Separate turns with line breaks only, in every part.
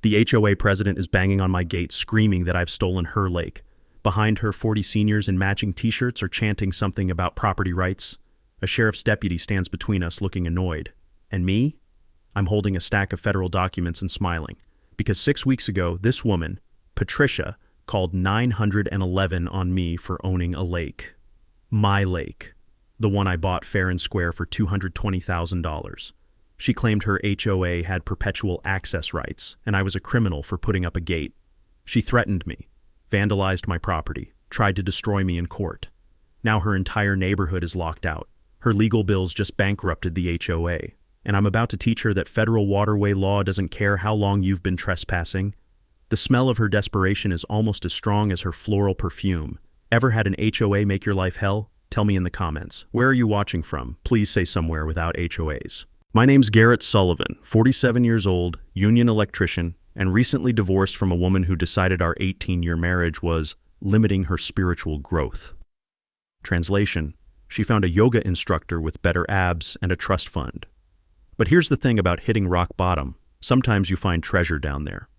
The HOA president is banging on my gate screaming that I've stolen her lake. Behind her, 40 seniors in matching t-shirts are chanting something about property rights. A sheriff's deputy stands between us looking annoyed. And me? I'm holding a stack of federal documents and smiling. Because 6 weeks ago, this woman, Patricia, called 911 on me for owning a lake. My lake. The one I bought fair and square for $220,000. She claimed her HOA had perpetual access rights, and I was a criminal for putting up a gate. She threatened me, vandalized my property, tried to destroy me in court. Now her entire neighborhood is locked out. Her legal bills just bankrupted the HOA, and I'm about to teach her that federal waterway law doesn't care how long you've been trespassing. The smell of her desperation is almost as strong as her floral perfume. Ever had an HOA make your life hell? Tell me in the comments. Where are you watching from? Please say somewhere without HOAs. My name's Garrett Sullivan, 47 years old, union electrician, and recently divorced from a woman who decided our 18-year marriage was limiting her spiritual growth. Translation: she found a yoga instructor with better abs and a trust fund. But here's the thing about hitting rock bottom. Sometimes you find treasure down there.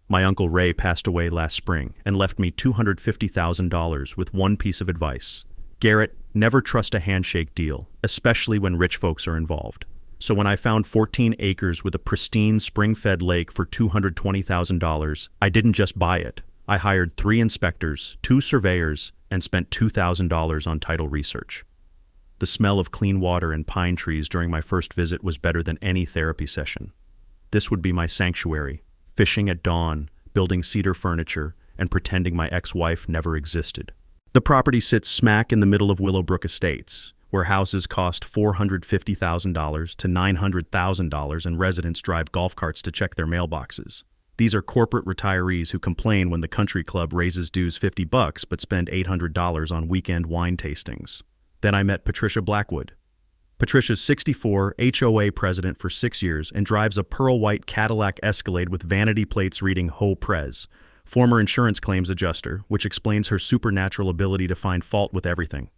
My Uncle Ray passed away last spring and left me $250,000 with one piece of advice. Garrett, never trust a handshake deal, especially when rich folks are involved. So when I found 14 acres with a pristine spring-fed lake for $220,000, I didn't just buy it. I hired 3 inspectors, 2 surveyors, and spent $2,000 on title research. The smell of clean water and pine trees during my first visit was better than any therapy session. This would be my sanctuary, fishing at dawn, building cedar furniture, and pretending my ex-wife never existed. The property sits smack in the middle of Willowbrook Estates, where houses cost $450,000 to $900,000 and residents drive golf carts to check their mailboxes. These are corporate retirees who complain when the country club raises dues $50 but spend $800 on weekend wine tastings. Then I met Patricia Blackwood. Patricia's 64, HOA president for 6 years, and drives a pearl-white Cadillac Escalade with vanity plates reading Ho Prez, former insurance claims adjuster, which explains her supernatural ability to find fault with everything.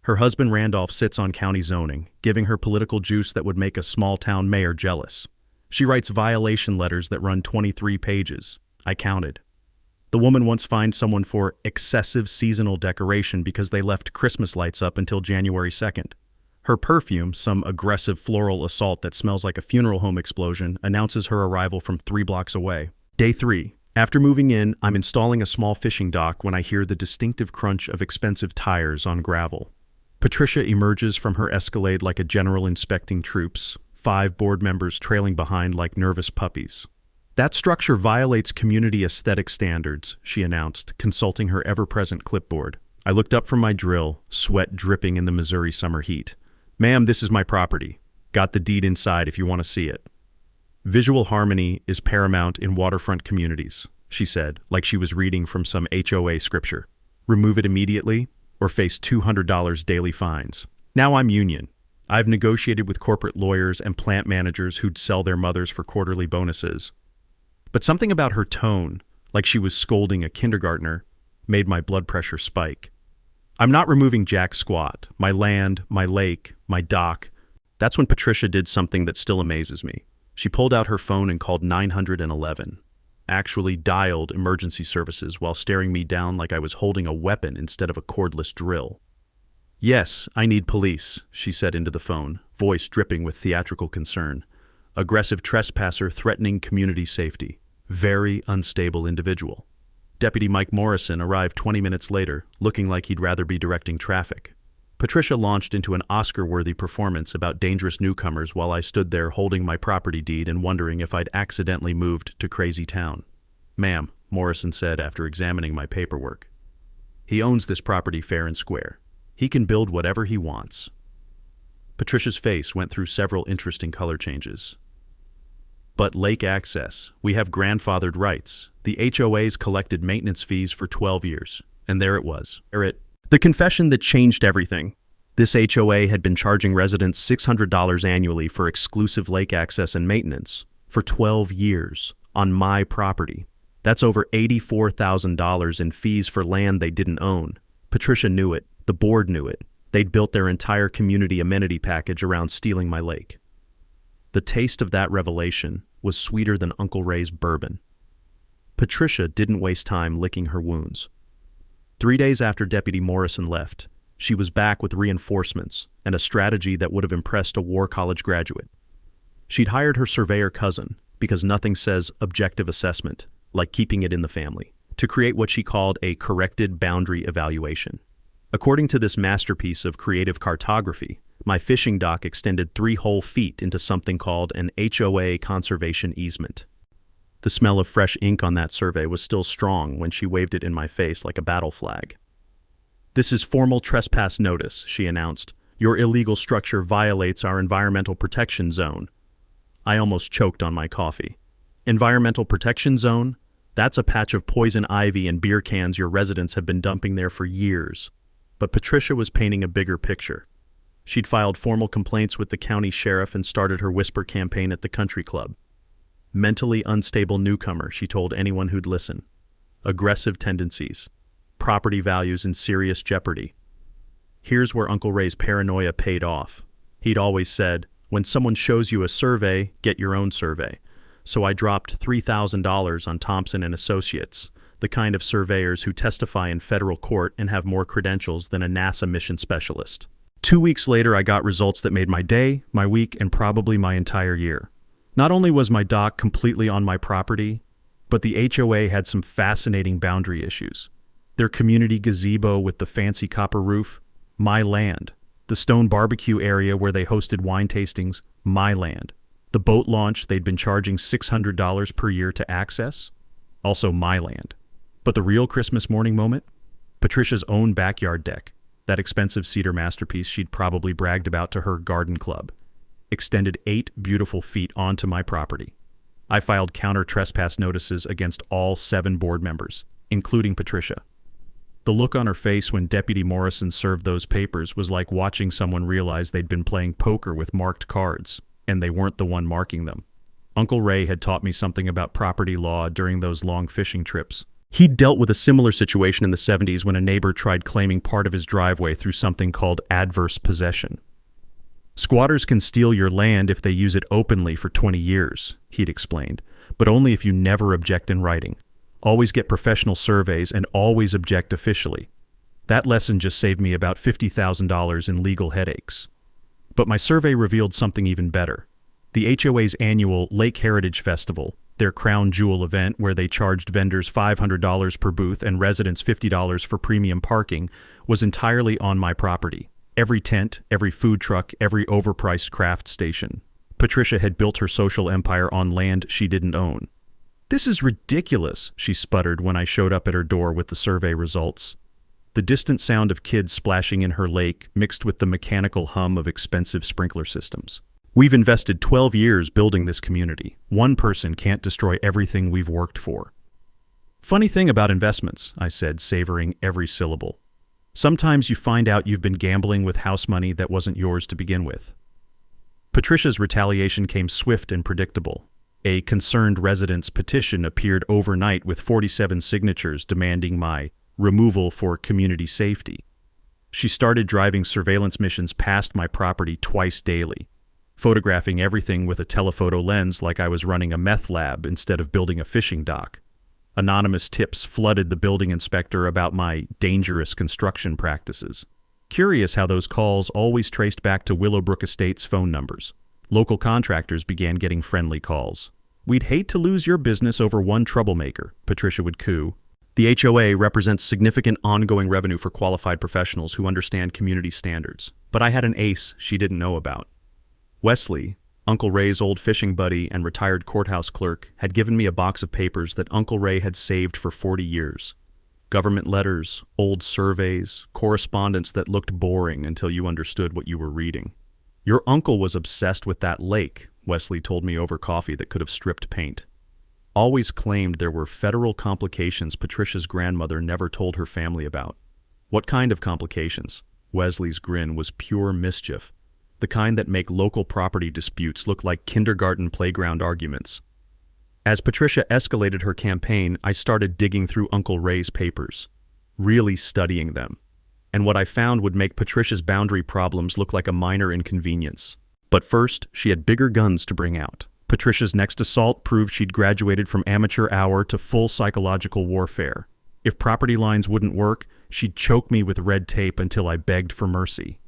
Her husband Randolph sits on county zoning, giving her political juice that would make a small-town mayor jealous. She writes violation letters that run 23 pages. I counted. The woman once fined someone for excessive seasonal decoration because they left Christmas lights up until January 2nd. Her perfume, some aggressive floral assault that smells like a funeral home explosion, announces her arrival from 3 blocks away. Day 3. After moving in, I'm installing a small fishing dock when I hear the distinctive crunch of expensive tires on gravel. Patricia emerges from her Escalade like a general inspecting troops, 5 board members trailing behind like nervous puppies. That structure violates community aesthetic standards, she announced, consulting her ever-present clipboard. I looked up from my drill, sweat dripping in the Missouri summer heat. Ma'am, this is my property. Got the deed inside if you want to see it. Visual harmony is paramount in waterfront communities, she said, like she was reading from some HOA scripture. Remove it immediately or face $200 daily fines. Now I'm union. I've negotiated with corporate lawyers and plant managers who'd sell their mothers for quarterly bonuses. But something about her tone, like she was scolding a kindergartner, made my blood pressure spike. I'm not removing jack squat. My land, my lake, my dock. That's when Patricia did something that still amazes me. She pulled out her phone and called 911. Actually dialed emergency services while staring me down like I was holding a weapon instead of a cordless drill. Yes, I need police, she said into the phone, voice dripping with theatrical concern. Aggressive trespasser threatening community safety. Very unstable individual. Deputy Mike Morrison arrived 20 minutes later, looking like he'd rather be directing traffic. Patricia launched into an Oscar-worthy performance about dangerous newcomers while I stood there holding my property deed and wondering if I'd accidentally moved to Crazy Town. Ma'am, Morrison said after examining my paperwork. He owns this property fair and square. He can build whatever he wants. Patricia's face went through several interesting color changes. But lake access, we have grandfathered rights. The HOAs collected maintenance fees for 12 years, and there it was. The confession that changed everything. This HOA had been charging residents $600 annually for exclusive lake access and maintenance for 12 years on my property. That's over $84,000 in fees for land they didn't own. Patricia knew it. The board knew it. They'd built their entire community amenity package around stealing my lake. The taste of that revelation, was sweeter than Uncle Ray's bourbon. Patricia didn't waste time licking her wounds. 3 days after Deputy Morrison left, she was back with reinforcements and a strategy that would have impressed a war college graduate. She'd hired her surveyor cousin, because nothing says objective assessment like keeping it in the family, to create what she called a corrected boundary evaluation. According to this masterpiece of creative cartography, my fishing dock extended 3 whole feet into something called an HOA conservation easement. The smell of fresh ink on that survey was still strong when she waved it in my face like a battle flag. "This is formal trespass notice," she announced. "Your illegal structure violates our environmental protection zone." I almost choked on my coffee. Environmental protection zone? That's a patch of poison ivy and beer cans your residents have been dumping there for years. But Patricia was painting a bigger picture. She'd filed formal complaints with the county sheriff and started her whisper campaign at the country club. Mentally unstable newcomer, she told anyone who'd listen. Aggressive tendencies. Property values in serious jeopardy. Here's where Uncle Ray's paranoia paid off. He'd always said, "When someone shows you a survey, get your own survey." So I dropped $3,000 on Thompson and Associates, the kind of surveyors who testify in federal court and have more credentials than a NASA mission specialist. 2 weeks later, I got results that made my day, my week, and probably my entire year. Not only was my dock completely on my property, but the HOA had some fascinating boundary issues. Their community gazebo with the fancy copper roof, my land. The stone barbecue area where they hosted wine tastings, my land. The boat launch they'd been charging $600 per year to access, also my land. But the real Christmas morning moment? Patricia's own backyard deck, that expensive cedar masterpiece she'd probably bragged about to her garden club, extended 8 beautiful feet onto my property. I filed counter-trespass notices against all 7 board members, including Patricia. The look on her face when Deputy Morrison served those papers was like watching someone realize they'd been playing poker with marked cards, and they weren't the one marking them. Uncle Ray had taught me something about property law during those long fishing trips. He'd dealt with a similar situation in the 70s when a neighbor tried claiming part of his driveway through something called adverse possession. "Squatters can steal your land if they use it openly for 20 years, he'd explained, but only if you never object in writing. Always get professional surveys and always object officially. That lesson just saved me about $50,000 in legal headaches. But my survey revealed something even better. The HOA's annual Lake Heritage Festival, their crown jewel event where they charged vendors $500 per booth and residents $50 for premium parking, was entirely on my property. Every tent, every food truck, every overpriced craft station. Patricia had built her social empire on land she didn't own. "This is ridiculous," she sputtered when I showed up at her door with the survey results. The distant sound of kids splashing in her lake mixed with the mechanical hum of expensive sprinkler systems. "We've invested 12 years building this community. One person can't destroy everything we've worked for." "Funny thing about investments," I said, savoring every syllable. "Sometimes you find out you've been gambling with house money that wasn't yours to begin with." Patricia's retaliation came swift and predictable. A concerned resident's petition appeared overnight with 47 signatures demanding my removal for community safety. She started driving surveillance missions past my property twice daily, photographing everything with a telephoto lens like I was running a meth lab instead of building a fishing dock. Anonymous tips flooded the building inspector about my dangerous construction practices. Curious how those calls always traced back to Willowbrook Estates phone numbers. Local contractors began getting friendly calls. "We'd hate to lose your business over one troublemaker," Patricia would coo. The HOA represents significant ongoing revenue for qualified professionals who understand community standards. But I had an ace she didn't know about. Wesley, Uncle Ray's old fishing buddy and retired courthouse clerk, had given me a box of papers that Uncle Ray had saved for 40 years. Government letters, old surveys, correspondence that looked boring until you understood what you were reading. "Your uncle was obsessed with that lake," Wesley told me over coffee that could have stripped paint. Always claimed there were federal complications Patricia's grandmother never told her family about. What kind of complications? Wesley's grin was pure mischief, the kind that make local property disputes look like kindergarten playground arguments. As Patricia escalated her campaign, I started digging through Uncle Ray's papers, really studying them. And what I found would make Patricia's boundary problems look like a minor inconvenience. But first, she had bigger guns to bring out. Patricia's next assault proved she'd graduated from amateur hour to full psychological warfare. If property lines wouldn't work, she'd choke me with red tape until I begged for mercy.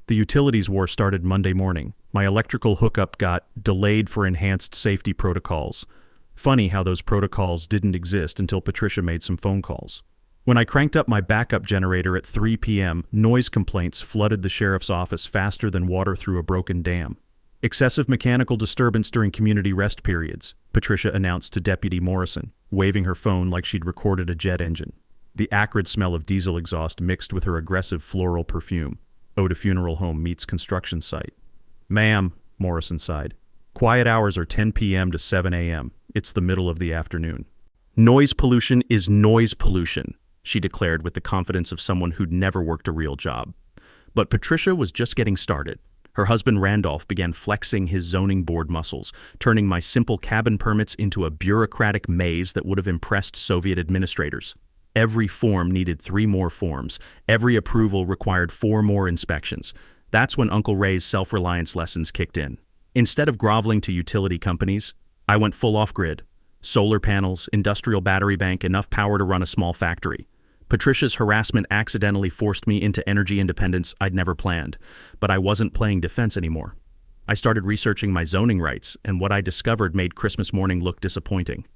The utilities war started Monday morning. My electrical hookup got delayed for enhanced safety protocols. Funny how those protocols didn't exist until Patricia made some phone calls. When I cranked up my backup generator at 3 p.m., noise complaints flooded the sheriff's office faster than water through a broken dam. Excessive mechanical disturbance during community rest periods, Patricia announced to Deputy Morrison, waving her phone like she'd recorded a jet engine. The acrid smell of diesel exhaust mixed with her aggressive floral perfume. Ode to funeral home meets construction site. Ma'am, Morrison sighed. Quiet hours are 10 p.m. to 7 a.m. It's the middle of the afternoon. Noise pollution is noise pollution, she declared with the confidence of someone who'd never worked a real job. But Patricia was just getting started. Her husband Randolph began flexing his zoning board muscles, turning my simple cabin permits into a bureaucratic maze that would have impressed Soviet administrators. Every form needed 3 more forms. Every approval required 4 more inspections. That's when Uncle Ray's self-reliance lessons kicked in. Instead of groveling to utility companies, I went full off-grid. Solar panels, industrial battery bank, enough power to run a small factory. Patricia's harassment accidentally forced me into energy independence I'd never planned, but I wasn't playing defense anymore. I started researching my zoning rights, and what I discovered made Christmas morning look disappointing.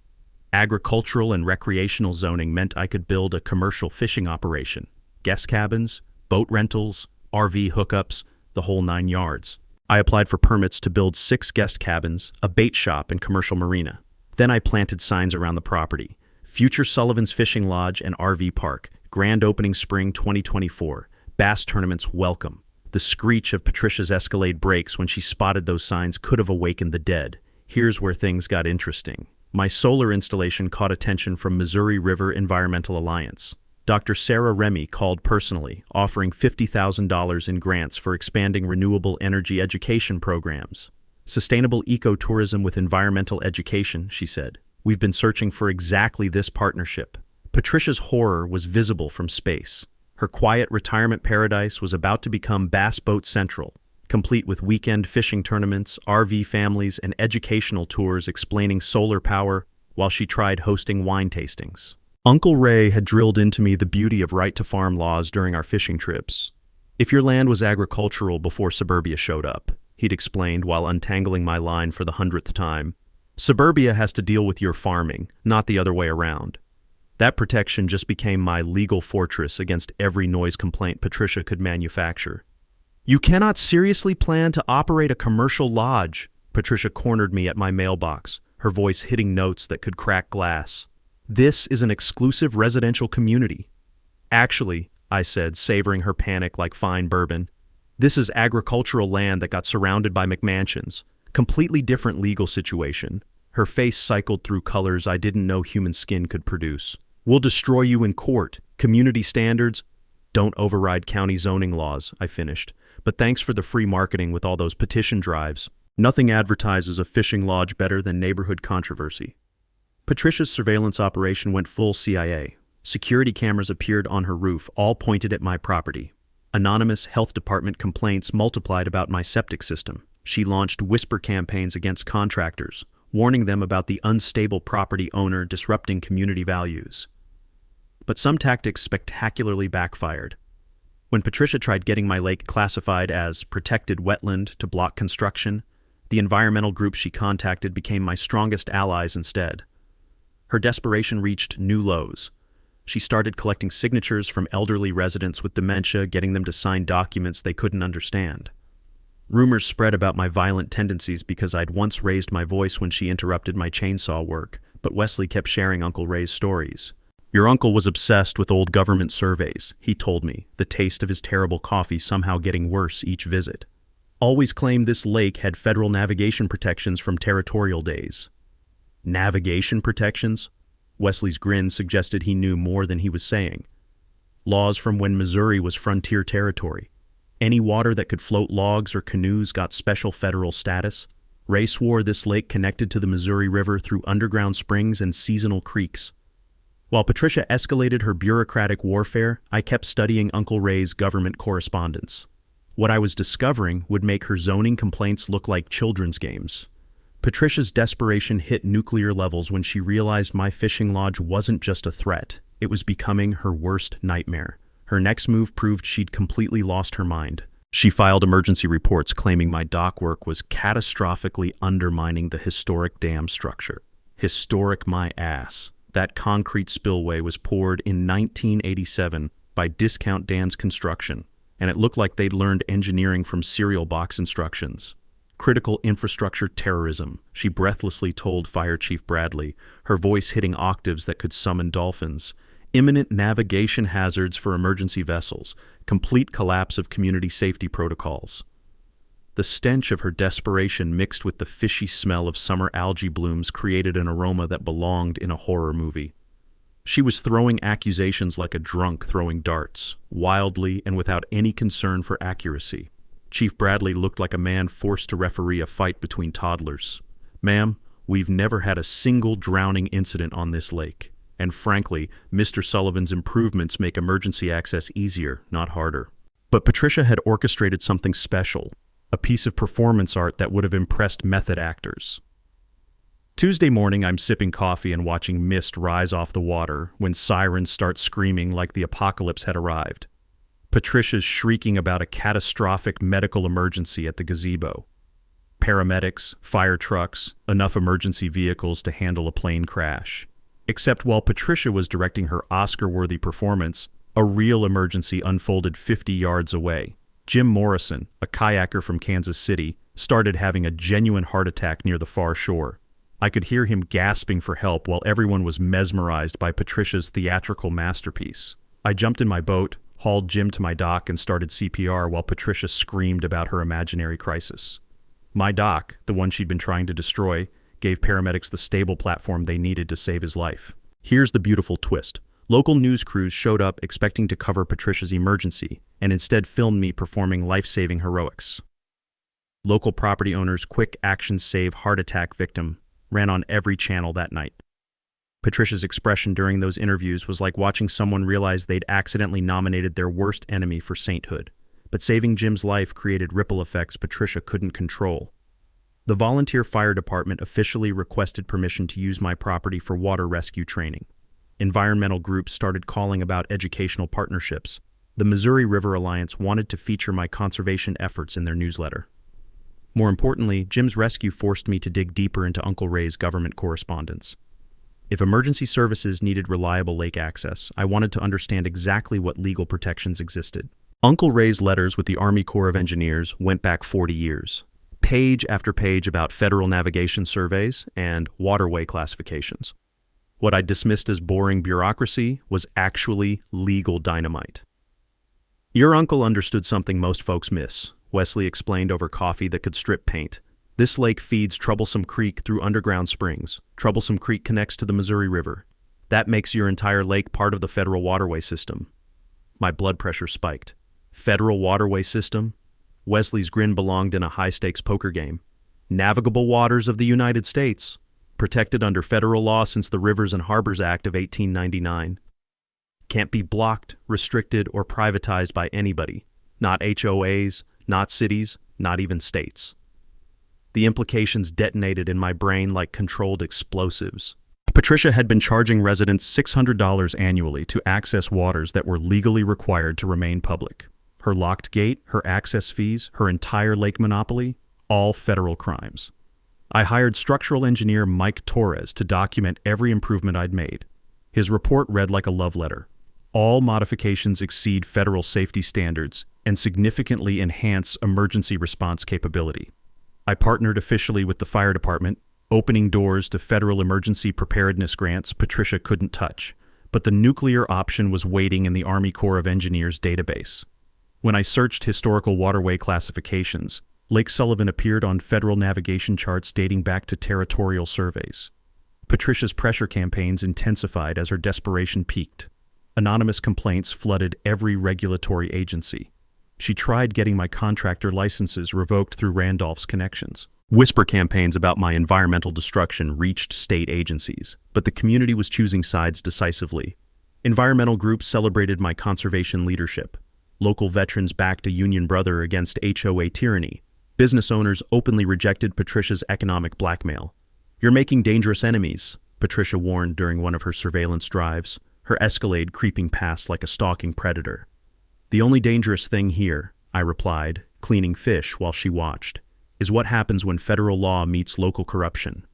Agricultural and recreational zoning meant I could build a commercial fishing operation, guest cabins, boat rentals, RV hookups, the whole 9 yards. I applied for permits to build 6 guest cabins, a bait shop, and commercial marina. Then I planted signs around the property. Future Sullivan's Fishing Lodge and RV Park, grand opening spring 2024, bass tournaments welcome. The screech of Patricia's Escalade brakes when she spotted those signs could have awakened the dead. Here's where things got interesting. My solar installation caught attention from Missouri River Environmental Alliance. Dr. Sarah Remy called personally, offering $50,000 in grants for expanding renewable energy education programs. Sustainable ecotourism with environmental education, she said. We've been searching for exactly this partnership. Patricia's horror was visible from space. Her quiet retirement paradise was about to become Bass Boat Central, complete with weekend fishing tournaments, RV families, and educational tours explaining solar power while she tried hosting wine tastings. Uncle Ray had drilled into me the beauty of right-to-farm laws during our fishing trips. If your land was agricultural before suburbia showed up, he'd explained while untangling my line for the 100th time, suburbia has to deal with your farming, not the other way around. That protection just became my legal fortress against every noise complaint Patricia could manufacture. You cannot seriously plan to operate a commercial lodge, Patricia cornered me at my mailbox, her voice hitting notes that could crack glass. This is an exclusive residential community. Actually, I said, savoring her panic like fine bourbon, this is agricultural land that got surrounded by McMansions. Completely different legal situation. Her face cycled through colors I didn't know human skin could produce. We'll destroy you in court. Community standards. Don't override county zoning laws, I finished. But thanks for the free marketing with all those petition drives. Nothing advertises a fishing lodge better than neighborhood controversy. Patricia's surveillance operation went full CIA. Security cameras appeared on her roof, all pointed at my property. Anonymous health department complaints multiplied about my septic system. She launched whisper campaigns against contractors, warning them about the unstable property owner disrupting community values. But some tactics spectacularly backfired. When Patricia tried getting my lake classified as protected wetland to block construction, the environmental groups she contacted became my strongest allies instead. Her desperation reached new lows. She started collecting signatures from elderly residents with dementia, getting them to sign documents they couldn't understand. Rumors spread about my violent tendencies because I'd once raised my voice when she interrupted my chainsaw work, but Wesley kept sharing Uncle Ray's stories. Your uncle was obsessed with old government surveys, he told me, the taste of his terrible coffee somehow getting worse each visit. Always claimed this lake had federal navigation protections from territorial days. Navigation protections? Wesley's grin suggested he knew more than he was saying. Laws from when Missouri was frontier territory. Any water that could float logs or canoes got special federal status. Ray swore this lake connected to the Missouri River through underground springs and seasonal creeks. While Patricia escalated her bureaucratic warfare, I kept studying Uncle Ray's government correspondence. What I was discovering would make her zoning complaints look like children's games. Patricia's desperation hit nuclear levels when she realized my fishing lodge wasn't just a threat, it was becoming her worst nightmare. Her next move proved she'd completely lost her mind. She filed emergency reports claiming my dock work was catastrophically undermining the historic dam structure. Historic my ass. That concrete spillway was poured in 1987 by Discount Dan's Construction, and it looked like they'd learned engineering from cereal box instructions. Critical infrastructure terrorism, she breathlessly told Fire Chief Bradley, her voice hitting octaves that could summon dolphins. Imminent navigation hazards for emergency vessels, complete collapse of community safety protocols. The stench of her desperation mixed with the fishy smell of summer algae blooms created an aroma that belonged in a horror movie. She was throwing accusations like a drunk throwing darts, wildly and without any concern for accuracy. Chief Bradley looked like a man forced to referee a fight between toddlers. "Ma'am, we've never had a single drowning incident on this lake. And frankly, Mr. Sullivan's improvements make emergency access easier, not harder." But Patricia had orchestrated something special, a piece of performance art that would have impressed method actors. Tuesday morning, I'm sipping coffee and watching mist rise off the water when sirens start screaming like the apocalypse had arrived. Patricia's shrieking about a catastrophic medical emergency at the gazebo. Paramedics, fire trucks, enough emergency vehicles to handle a plane crash. Except while Patricia was directing her Oscar-worthy performance, a real emergency unfolded 50 yards away. Jim Morrison, a kayaker from Kansas City, started having a genuine heart attack near the far shore. I could hear him gasping for help while everyone was mesmerized by Patricia's theatrical masterpiece. I jumped in my boat, hauled Jim to my dock, and started CPR while Patricia screamed about her imaginary crisis. My dock, the one she'd been trying to destroy, gave paramedics the stable platform they needed to save his life. Here's the beautiful twist. Local news crews showed up expecting to cover Patricia's emergency, and instead filmed me performing life-saving heroics. Local property owners' quick action save heart attack victim ran on every channel that night. Patricia's expression during those interviews was like watching someone realize they'd accidentally nominated their worst enemy for sainthood. But saving Jim's life created ripple effects Patricia couldn't control. The volunteer fire department officially requested permission to use my property for water rescue training. Environmental groups started calling about educational partnerships. The Missouri River Alliance wanted to feature my conservation efforts in their newsletter. More importantly, Jim's rescue forced me to dig deeper into Uncle Ray's government correspondence. If emergency services needed reliable lake access, I wanted to understand exactly what legal protections existed. Uncle Ray's letters with the Army Corps of Engineers went back 40 years. Page after page about federal navigation surveys and waterway classifications. What I dismissed as boring bureaucracy was actually legal dynamite. "Your uncle understood something most folks miss," Wesley explained over coffee that could strip paint. "This lake feeds Troublesome Creek through underground springs. Troublesome Creek connects to the Missouri River. That makes your entire lake part of the federal waterway system." My blood pressure spiked. Federal waterway system? Wesley's grin belonged in a high-stakes poker game. Navigable waters of the United States, protected under federal law since the Rivers and Harbors Act of 1899. Can't be blocked, restricted, or privatized by anybody. Not HOAs, not cities, not even states. The implications detonated in my brain like controlled explosives. Patricia had been charging residents $600 annually to access waters that were legally required to remain public. Her locked gate, her access fees, her entire lake monopoly, all federal crimes. I hired structural engineer Mike Torres to document every improvement I'd made. His report read like a love letter. All modifications exceed federal safety standards and significantly enhance emergency response capability. I partnered officially with the fire department, opening doors to federal emergency preparedness grants Patricia couldn't touch, but the nuclear option was waiting in the Army Corps of Engineers database. When I searched historical waterway classifications, Lake Sullivan appeared on federal navigation charts dating back to territorial surveys. Patricia's pressure campaigns intensified as her desperation peaked. Anonymous complaints flooded every regulatory agency. She tried getting my contractor licenses revoked through Randolph's connections. Whisper campaigns about my environmental destruction reached state agencies, but the community was choosing sides decisively. Environmental groups celebrated my conservation leadership. Local veterans backed a union brother against HOA tyranny. Business owners openly rejected Patricia's economic blackmail. "You're making dangerous enemies," Patricia warned during one of her surveillance drives, her Escalade creeping past like a stalking predator. "The only dangerous thing here," I replied, cleaning fish while she watched, "is what happens when federal law meets local corruption."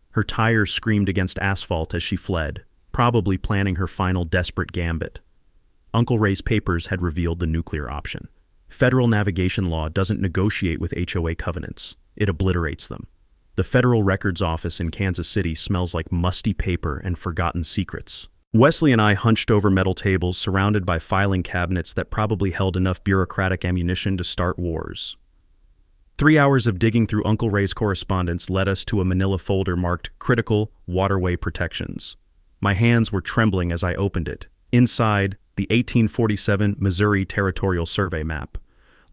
Her tires screamed against asphalt as she fled, probably planning her final desperate gambit. Uncle Ray's papers had revealed the nuclear option. Federal navigation law doesn't negotiate with HOA covenants. It obliterates them. The Federal Records Office in Kansas City smells like musty paper and forgotten secrets. Wesley and I hunched over metal tables surrounded by filing cabinets that probably held enough bureaucratic ammunition to start wars. 3 hours of digging through Uncle Ray's correspondence led us to a manila folder marked Critical Waterway Protections. My hands were trembling as I opened it. Inside, the 1847 Missouri Territorial Survey map.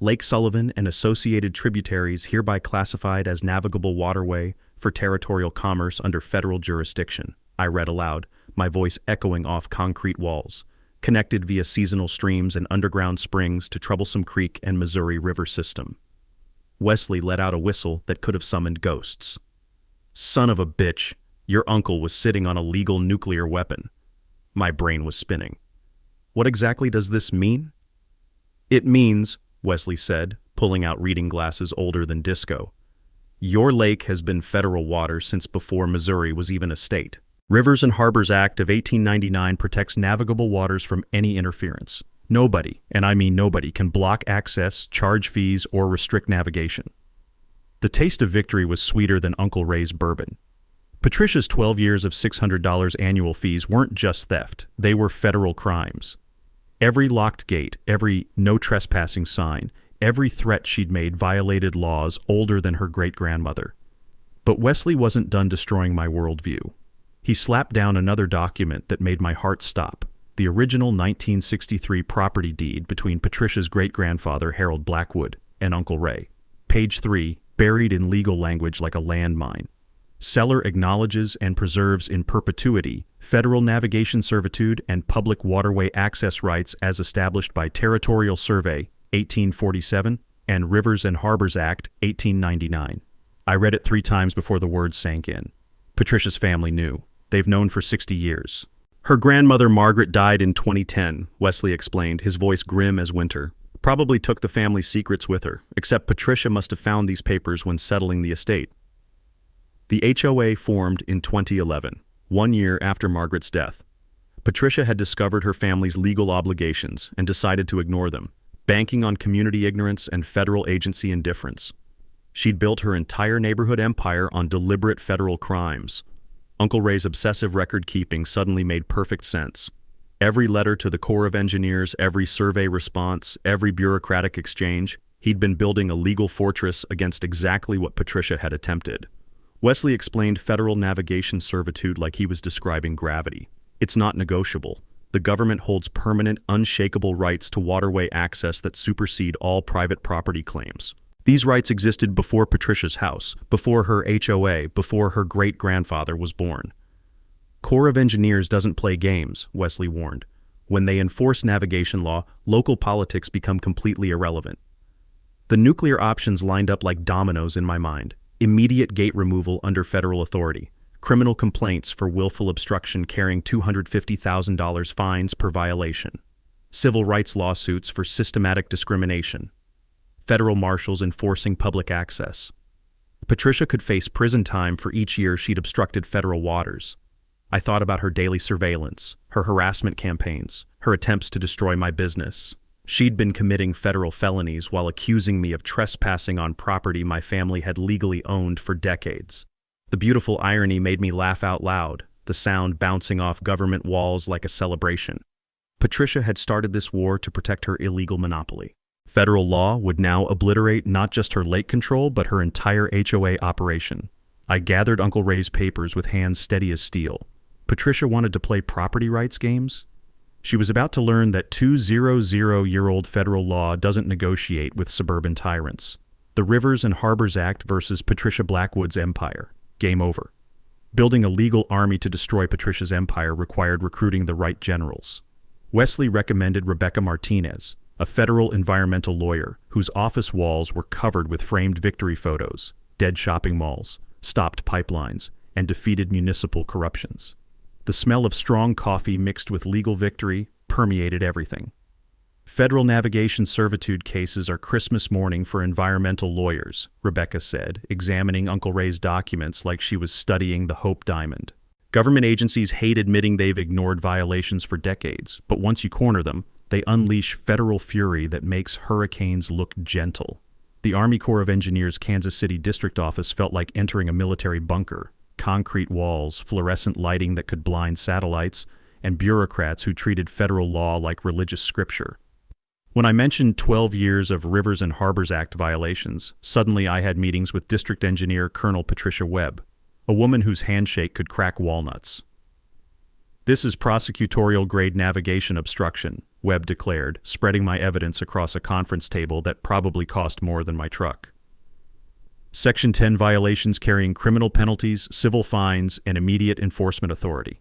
Lake Sullivan and associated tributaries hereby classified as navigable waterway for territorial commerce under federal jurisdiction, I read aloud, my voice echoing off concrete walls, connected via seasonal streams and underground springs to Troublesome Creek and Missouri River system. Wesley let out a whistle that could have summoned ghosts. "Son of a bitch, your uncle was sitting on a legal nuclear weapon." My brain was spinning. "What exactly does this mean?" "It means," Wesley said, pulling out reading glasses older than disco, "your lake has been federal water since before Missouri was even a state. Rivers and Harbors Act of 1899 protects navigable waters from any interference. Nobody, and I mean nobody, can block access, charge fees, or restrict navigation." The taste of victory was sweeter than Uncle Ray's bourbon. Patricia's 12 years of $600 annual fees weren't just theft, they were federal crimes. Every locked gate, every no trespassing sign, every threat she'd made violated laws older than her great-grandmother. But Wesley wasn't done destroying my worldview. He slapped down another document that made my heart stop, the original 1963 property deed between Patricia's great-grandfather Harold Blackwood and Uncle Ray. Page 3, buried in legal language like a landmine. Seller acknowledges and preserves in perpetuity federal navigation servitude and public waterway access rights as established by Territorial Survey, 1847, and Rivers and Harbors Act, 1899. I read it 3 times before the words sank in. Patricia's family knew. They've known for 60 years. "Her grandmother Margaret died in 2010, Wesley explained, his voice grim as winter. "Probably took the family secrets with her, except Patricia must have found these papers when settling the estate." The HOA formed in 2011, 1 year after Margaret's death. Patricia had discovered her family's legal obligations and decided to ignore them, banking on community ignorance and federal agency indifference. She'd built her entire neighborhood empire on deliberate federal crimes. Uncle Ray's obsessive record-keeping suddenly made perfect sense. Every letter to the Corps of Engineers, every survey response, every bureaucratic exchange, he'd been building a legal fortress against exactly what Patricia had attempted. Wesley explained federal navigation servitude like he was describing gravity. It's not negotiable. The government holds permanent, unshakable rights to waterway access that supersede all private property claims. These rights existed before Patricia's house, before her HOA, before her great-grandfather was born. Corps of Engineers doesn't play games, Wesley warned. When they enforce navigation law, local politics become completely irrelevant. The nuclear options lined up like dominoes in my mind. Immediate gate removal under federal authority. Criminal complaints for willful obstruction carrying $250,000 fines per violation. Civil rights lawsuits for systematic discrimination. Federal marshals enforcing public access. Patricia could face prison time for each year she'd obstructed federal waters. I thought about her daily surveillance, her harassment campaigns, her attempts to destroy my business. She'd been committing federal felonies while accusing me of trespassing on property my family had legally owned for decades. The beautiful irony made me laugh out loud, the sound bouncing off government walls like a celebration. Patricia had started this war to protect her illegal monopoly. Federal law would now obliterate not just her lake control, but her entire HOA operation. I gathered Uncle Ray's papers with hands steady as steel. Patricia wanted to play property rights games? She was about to learn that 200-year-old federal law doesn't negotiate with suburban tyrants. The Rivers and Harbors Act versus Patricia Blackwood's empire. Game over. Building a legal army to destroy Patricia's empire required recruiting the right generals. Wesley recommended Rebecca Martinez, a federal environmental lawyer whose office walls were covered with framed victory photos, dead shopping malls, stopped pipelines, and defeated municipal corruptions. The smell of strong coffee mixed with legal victory permeated everything. Federal navigation servitude cases are Christmas morning for environmental lawyers, Rebecca said, examining Uncle Ray's documents like she was studying the Hope Diamond. Government agencies hate admitting they've ignored violations for decades, but once you corner them, they unleash federal fury that makes hurricanes look gentle. The Army Corps of Engineers' Kansas City district office felt like entering a military bunker. Concrete walls, fluorescent lighting that could blind satellites, and bureaucrats who treated federal law like religious scripture. When I mentioned 12 years of Rivers and Harbors Act violations, suddenly I had meetings with District Engineer Colonel Patricia Webb, a woman whose handshake could crack walnuts. "This is prosecutorial-grade navigation obstruction," Webb declared, spreading my evidence across a conference table that probably cost more than my truck. Section 10 violations carrying criminal penalties, civil fines, and immediate enforcement authority.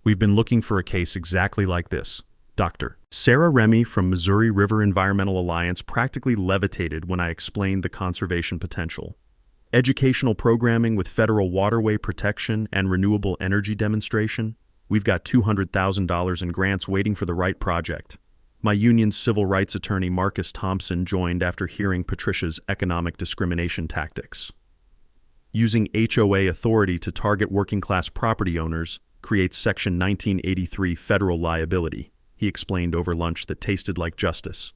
We've been looking for a case exactly like this. Dr. Sarah Remy from Missouri River Environmental Alliance practically levitated when I explained the conservation potential. Educational programming with federal waterway protection and renewable energy demonstration. We've got $200,000 in grants waiting for the right project. My union's civil rights attorney Marcus Thompson joined after hearing Patricia's economic discrimination tactics. Using HOA authority to target working-class property owners creates Section 1983 federal liability, he explained over lunch that tasted like justice.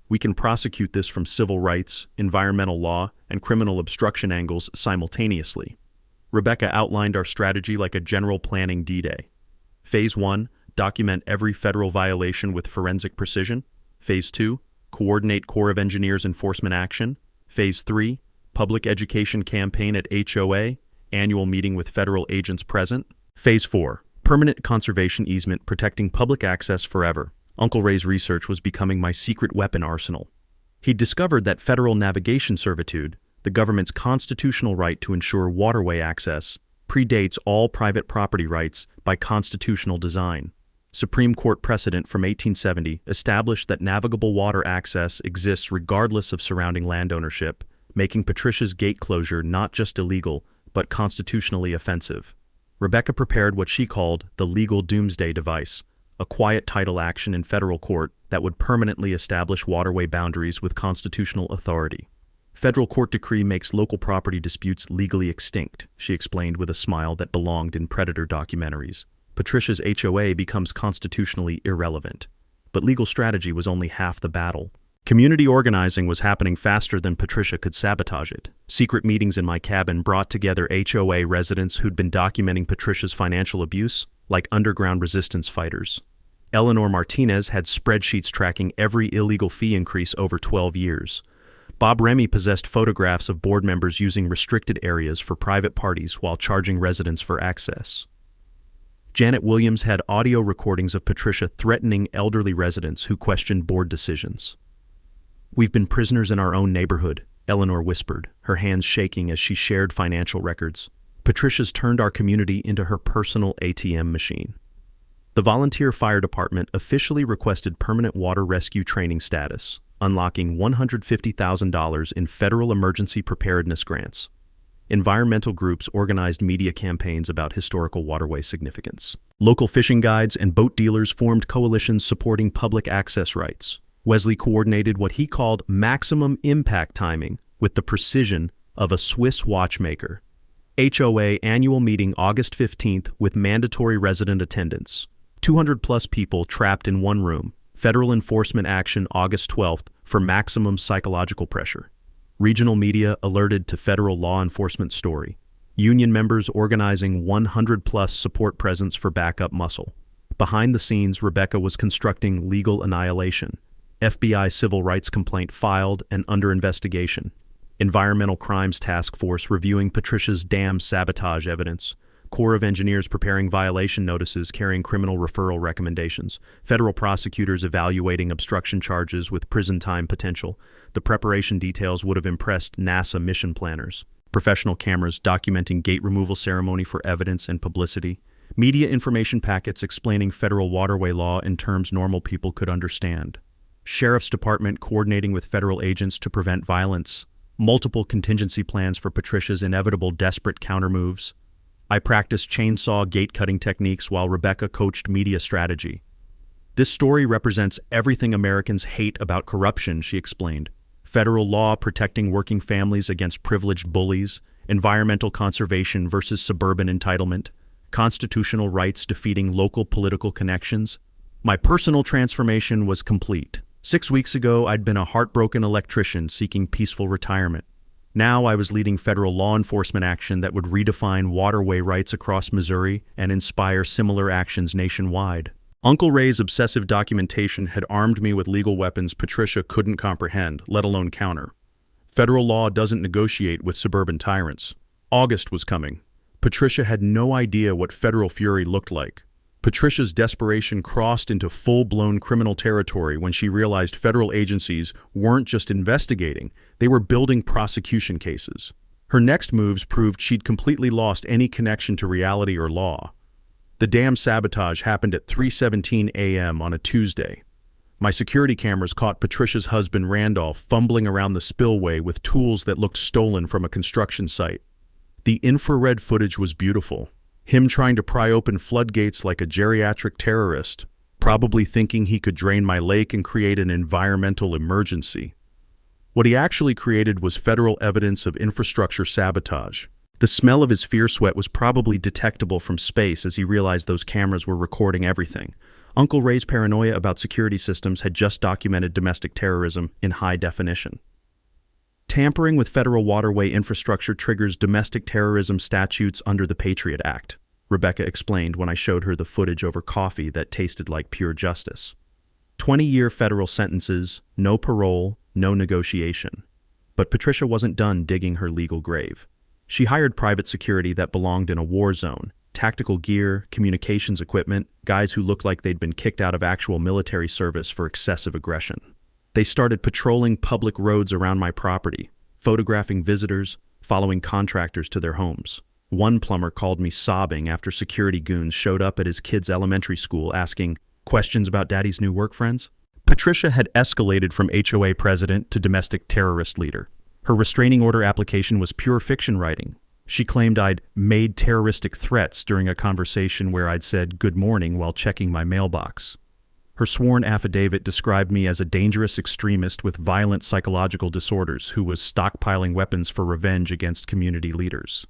We can prosecute this from civil rights, environmental law, and criminal obstruction angles simultaneously. Rebecca outlined our strategy like a general planning D-Day. Phase 1, document every federal violation with forensic precision. Phase 2, coordinate Corps of Engineers enforcement action. Phase 3, public education campaign at HOA, annual meeting with federal agents present. Phase 4, permanent conservation easement protecting public access forever. Uncle Ray's research was becoming my secret weapon arsenal. He'd discovered that federal navigation servitude, the government's constitutional right to ensure waterway access, predates all private property rights by constitutional design. Supreme Court precedent from 1870 established that navigable water access exists regardless of surrounding land ownership, making Patricia's gate closure not just illegal, but constitutionally offensive. Rebecca prepared what she called the legal doomsday device, a quiet title action in federal court that would permanently establish waterway boundaries with constitutional authority. Federal court decree makes local property disputes legally extinct, she explained with a smile that belonged in Predator documentaries. Patricia's HOA becomes constitutionally irrelevant. But legal strategy was only half the battle. Community organizing was happening faster than Patricia could sabotage it. Secret meetings in my cabin brought together HOA residents who'd been documenting Patricia's financial abuse like underground resistance fighters. Eleanor Martinez had spreadsheets tracking every illegal fee increase over 12 years. Bob Remy possessed photographs of board members using restricted areas for private parties while charging residents for access. Janet Williams had audio recordings of Patricia threatening elderly residents who questioned board decisions. "We've been prisoners in our own neighborhood," Eleanor whispered, her hands shaking as she shared financial records. "Patricia's turned our community into her personal ATM machine." The volunteer fire department officially requested permanent water rescue training status, unlocking $150,000 in federal emergency preparedness grants. Environmental groups organized media campaigns about historical waterway significance. Local fishing guides and boat dealers formed coalitions supporting public access rights. Wesley coordinated what he called maximum impact timing with the precision of a Swiss watchmaker. HOA annual meeting August 15th with mandatory resident attendance. 200-plus people trapped in one room. Federal enforcement action August 12th for maximum psychological pressure. Regional media alerted to federal law enforcement story. Union members organizing 100-plus support presence for backup muscle. Behind the scenes, Rebecca was constructing legal annihilation. FBI civil rights complaint filed and under investigation. Environmental Crimes Task Force reviewing Patricia's dam sabotage evidence. Corps of Engineers preparing violation notices carrying criminal referral recommendations. Federal prosecutors evaluating obstruction charges with prison time potential. The preparation details would have impressed NASA mission planners. Professional cameras documenting gate removal ceremony for evidence and publicity. Media information packets explaining federal waterway law in terms normal people could understand. Sheriff's Department coordinating with federal agents to prevent violence, multiple contingency plans for Patricia's inevitable desperate countermoves. I practiced chainsaw gate-cutting techniques while Rebecca coached media strategy. This story represents everything Americans hate about corruption, she explained. Federal law protecting working families against privileged bullies, environmental conservation versus suburban entitlement, constitutional rights defeating local political connections. My personal transformation was complete. 6 weeks ago, I'd been a heartbroken electrician seeking peaceful retirement. Now I was leading federal law enforcement action that would redefine waterway rights across Missouri and inspire similar actions nationwide. Uncle Ray's obsessive documentation had armed me with legal weapons Patricia couldn't comprehend, let alone counter. Federal law doesn't negotiate with suburban tyrants. August was coming. Patricia had no idea what federal fury looked like. Patricia's desperation crossed into full-blown criminal territory when she realized federal agencies weren't just investigating, they were building prosecution cases. Her next moves proved she'd completely lost any connection to reality or law. The dam sabotage happened at 3:17 a.m. on a Tuesday. My security cameras caught Patricia's husband Randolph fumbling around the spillway with tools that looked stolen from a construction site. The infrared footage was beautiful. Him trying to pry open floodgates like a geriatric terrorist, probably thinking he could drain my lake and create an environmental emergency. What he actually created was federal evidence of infrastructure sabotage. The smell of his fear sweat was probably detectable from space as he realized those cameras were recording everything. Uncle Ray's paranoia about security systems had just documented domestic terrorism in high definition. Tampering with federal waterway infrastructure triggers domestic terrorism statutes under the Patriot Act, Rebecca explained when I showed her the footage over coffee that tasted like pure justice. 20-year federal sentences, no parole, no negotiation. But Patricia wasn't done digging her legal grave. She hired private security that belonged in a war zone, tactical gear, communications equipment, guys who looked like they'd been kicked out of actual military service for excessive aggression. They started patrolling public roads around my property, photographing visitors, following contractors to their homes. One plumber called me sobbing after security goons showed up at his kid's elementary school asking, "Questions about Daddy's new work friends?" Patricia had escalated from HOA president to domestic terrorist leader. Her restraining order application was pure fiction writing. She claimed I'd made terroristic threats during a conversation where I'd said good morning while checking my mailbox. Her sworn affidavit described me as a dangerous extremist with violent psychological disorders who was stockpiling weapons for revenge against community leaders.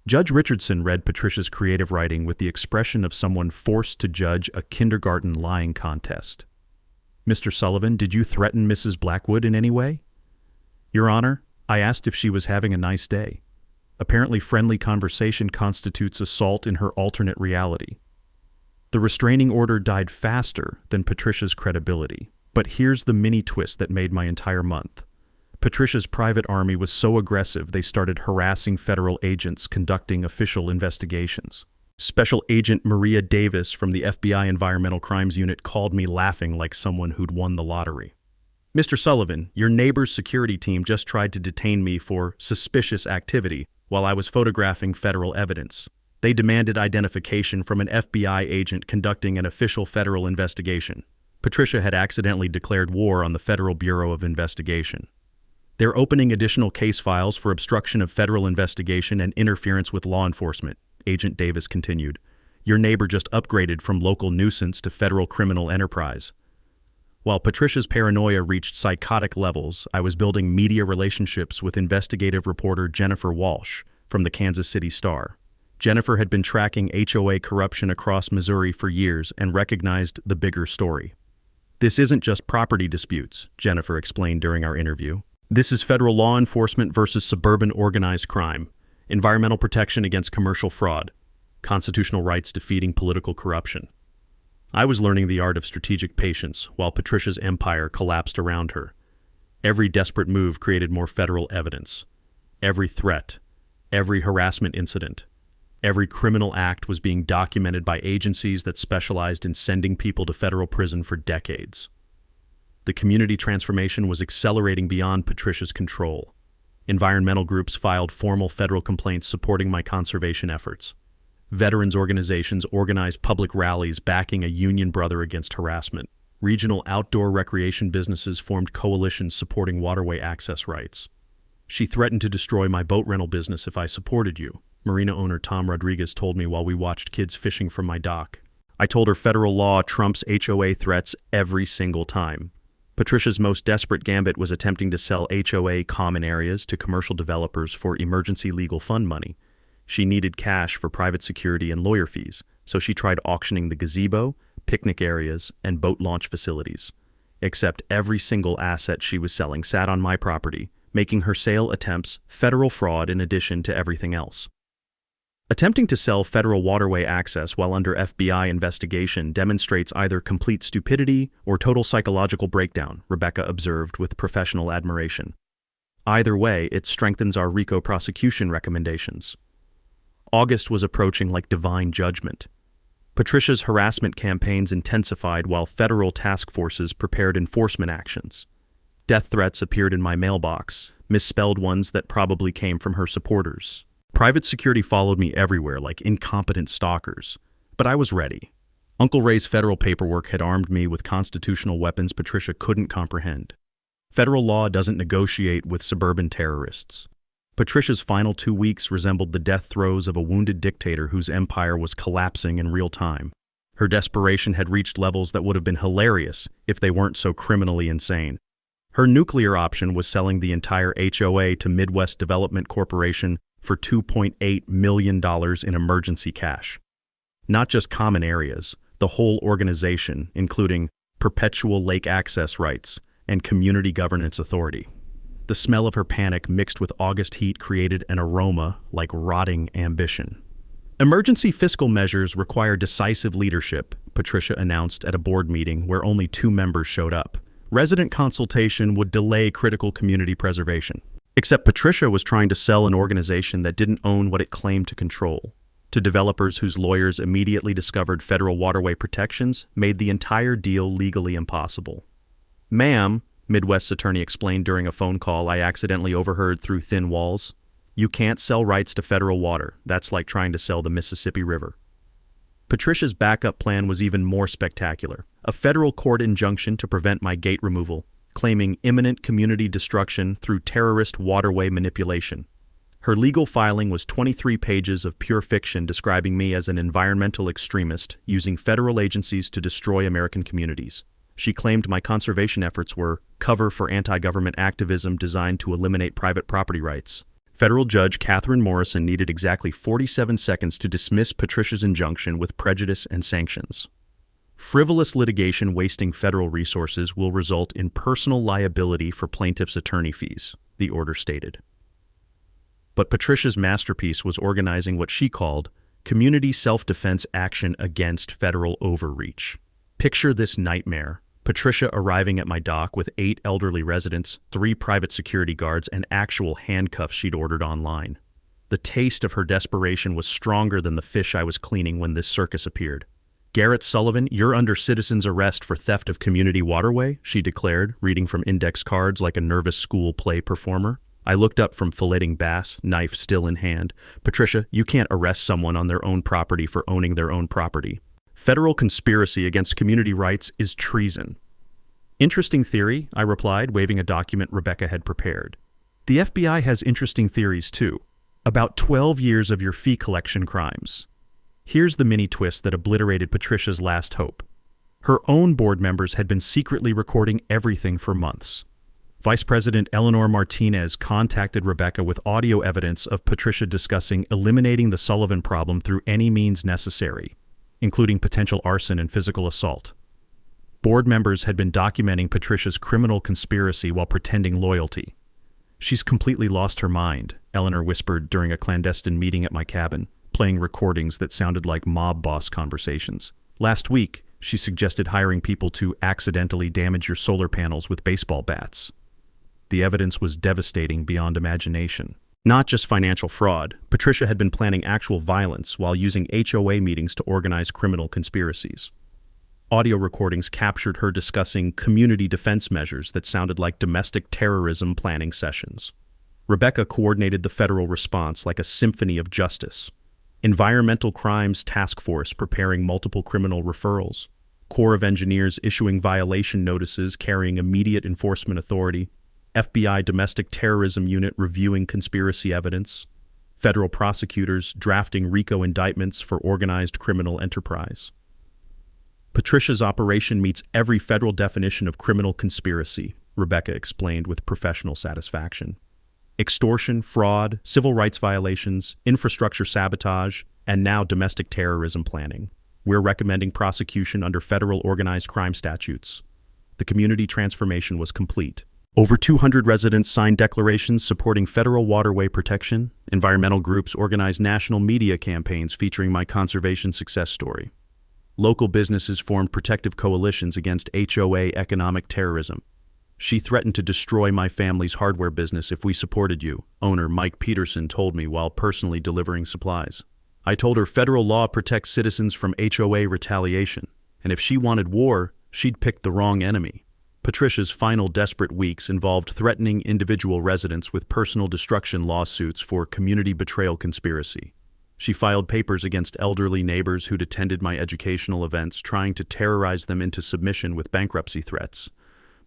Judge Richardson read Patricia's creative writing with the expression of someone forced to judge a kindergarten lying contest. "Mr. Sullivan, did you threaten Mrs. Blackwood in any way?" "Your Honor, I asked if she was having a nice day. Apparently friendly conversation constitutes assault in her alternate reality." The restraining order died faster than Patricia's credibility. But here's the mini twist that made my entire month. Patricia's private army was so aggressive they started harassing federal agents conducting official investigations. Special Agent Maria Davis from the FBI Environmental Crimes Unit called me laughing like someone who'd won the lottery. "Mr. Sullivan, your neighbor's security team just tried to detain me for suspicious activity while I was photographing federal evidence. They demanded identification from an FBI agent conducting an official federal investigation. Patricia had accidentally declared war on the Federal Bureau of Investigation. They're opening additional case files for obstruction of federal investigation and interference with law enforcement," Agent Davis continued. "Your neighbor just upgraded from local nuisance to federal criminal enterprise." While Patricia's paranoia reached psychotic levels, I was building media relationships with investigative reporter Jennifer Walsh from the Kansas City Star. Jennifer had been tracking HOA corruption across Missouri for years and recognized the bigger story. "This isn't just property disputes," Jennifer explained during our interview. "This is federal law enforcement versus suburban organized crime, environmental protection against commercial fraud, constitutional rights defeating political corruption." I was learning the art of strategic patience while Patricia's empire collapsed around her. Every desperate move created more federal evidence. Every threat, every harassment incident, every criminal act was being documented by agencies that specialized in sending people to federal prison for decades. The community transformation was accelerating beyond Patricia's control. Environmental groups filed formal federal complaints supporting my conservation efforts. Veterans organizations organized public rallies backing a union brother against harassment. Regional outdoor recreation businesses formed coalitions supporting waterway access rights. She threatened to destroy my boat rental business if I supported you, marina owner Tom Rodriguez told me while we watched kids fishing from my dock. I told her federal law trumps HOA threats every single time. Patricia's most desperate gambit was attempting to sell HOA common areas to commercial developers for emergency legal fund money. She needed cash for private security and lawyer fees, so she tried auctioning the gazebo, picnic areas, and boat launch facilities. Except every single asset she was selling sat on my property, making her sale attempts federal fraud in addition to everything else. Attempting to sell federal waterway access while under FBI investigation demonstrates either complete stupidity or total psychological breakdown, Rebecca observed with professional admiration. Either way, it strengthens our RICO prosecution recommendations. August was approaching like divine judgment. Patricia's harassment campaigns intensified while federal task forces prepared enforcement actions. Death threats appeared in my mailbox, misspelled ones that probably came from her supporters. Private security followed me everywhere like incompetent stalkers. But I was ready. Uncle Ray's federal paperwork had armed me with constitutional weapons Patricia couldn't comprehend. Federal law doesn't negotiate with suburban terrorists. Patricia's final 2 weeks resembled the death throes of a wounded dictator whose empire was collapsing in real time. Her desperation had reached levels that would have been hilarious if they weren't so criminally insane. Her nuclear option was selling the entire HOA to Midwest Development Corporation for $2.8 million in emergency cash. Not just common areas, the whole organization, including perpetual lake access rights and community governance authority. The smell of her panic mixed with August heat created an aroma like rotting ambition. Emergency fiscal measures require decisive leadership, Patricia announced at a board meeting where only 2 members showed up. Resident consultation would delay critical community preservation. Except Patricia was trying to sell an organization that didn't own what it claimed to control. To developers whose lawyers immediately discovered federal waterway protections made the entire deal legally impossible. "Ma'am," Midwest's attorney explained during a phone call I accidentally overheard through thin walls, "you can't sell rights to federal water. That's like trying to sell the Mississippi River." Patricia's backup plan was even more spectacular. A federal court injunction to prevent my gate removal, claiming imminent community destruction through terrorist waterway manipulation. Her legal filing was 23 pages of pure fiction describing me as an environmental extremist using federal agencies to destroy American communities. She claimed my conservation efforts were cover for anti-government activism designed to eliminate private property rights. Federal Judge Catherine Morrison needed exactly 47 seconds to dismiss Patricia's injunction with prejudice and sanctions. Frivolous litigation wasting federal resources will result in personal liability for plaintiffs' attorney fees, the order stated. But Patricia's masterpiece was organizing what she called community self-defense action against federal overreach. Picture this nightmare. Patricia arriving at my dock with 8 elderly residents, 3 private security guards, and actual handcuffs she'd ordered online. The taste of her desperation was stronger than the fish I was cleaning when this circus appeared. "Garrett Sullivan, you're under citizen's arrest for theft of community waterway," she declared, reading from index cards like a nervous school play performer. I looked up from filleting bass, knife still in hand. "Patricia, you can't arrest someone on their own property for owning their own property. Federal conspiracy against community rights is treason." "Interesting theory," I replied, waving a document Rebecca had prepared. "The FBI has interesting theories, too. About 12 years of your fee collection crimes. Here's the mini twist that obliterated Patricia's last hope. Her own board members had been secretly recording everything for months. Vice President Eleanor Martinez contacted Rebecca with audio evidence of Patricia discussing eliminating the Sullivan problem through any means necessary, including potential arson and physical assault. Board members had been documenting Patricia's criminal conspiracy while pretending loyalty. "She's completely lost her mind," Eleanor whispered during a clandestine meeting at my cabin, playing recordings that sounded like mob boss conversations. "Last week, she suggested hiring people to accidentally damage your solar panels with baseball bats." The evidence was devastating beyond imagination. Not just financial fraud, Patricia had been planning actual violence while using HOA meetings to organize criminal conspiracies. Audio recordings captured her discussing community defense measures that sounded like domestic terrorism planning sessions. Rebecca coordinated the federal response like a symphony of justice. Environmental Crimes Task Force preparing multiple criminal referrals. Corps of Engineers issuing violation notices carrying immediate enforcement authority, FBI Domestic Terrorism Unit reviewing conspiracy evidence, federal prosecutors drafting RICO indictments for organized criminal enterprise. Patricia's operation meets every federal definition of criminal conspiracy, Rebecca explained with professional satisfaction. Extortion, fraud, civil rights violations, infrastructure sabotage, and now domestic terrorism planning. We're recommending prosecution under federal organized crime statutes. The community transformation was complete. Over 200 residents signed declarations supporting federal waterway protection. Environmental groups organized national media campaigns featuring my conservation success story. Local businesses formed protective coalitions against HOA economic terrorism. She threatened to destroy my family's hardware business if we supported you, owner Mike Peterson told me while personally delivering supplies. I told her federal law protects citizens from HOA retaliation, and if she wanted war, she'd picked the wrong enemy. Patricia's final desperate weeks involved threatening individual residents with personal destruction lawsuits for community betrayal conspiracy. She filed papers against elderly neighbors who'd attended my educational events, trying to terrorize them into submission with bankruptcy threats.